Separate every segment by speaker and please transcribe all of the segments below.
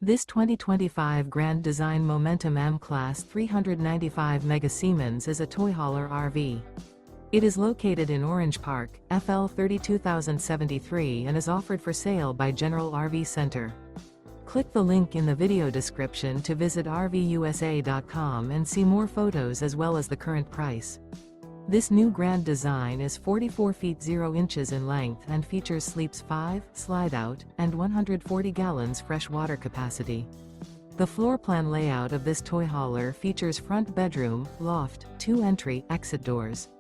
Speaker 1: This 2025 Grand Design Momentum M-Class 395 Mega Siemens is a toy hauler RV. It is located in Orange Park, FL 32073 and is offered for sale by General RV Center. Click the link in the video description to visit RVUSA.com and see more photos as well as the current price. This new Grand Design is 44 feet 0 inches in length and features sleeps 5, slide-out, and 140 gallons fresh water capacity. The floor plan layout of this toy hauler features front bedroom, loft, 2 entry, exit doors.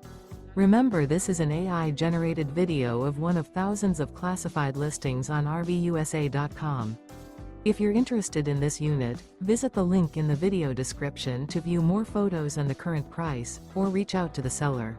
Speaker 1: Remember, this is an AI-generated video of one of thousands of classified listings on RVUSA.com. If you're interested in this unit, visit the link in the video description to view more photos and the current price, or reach out to the seller.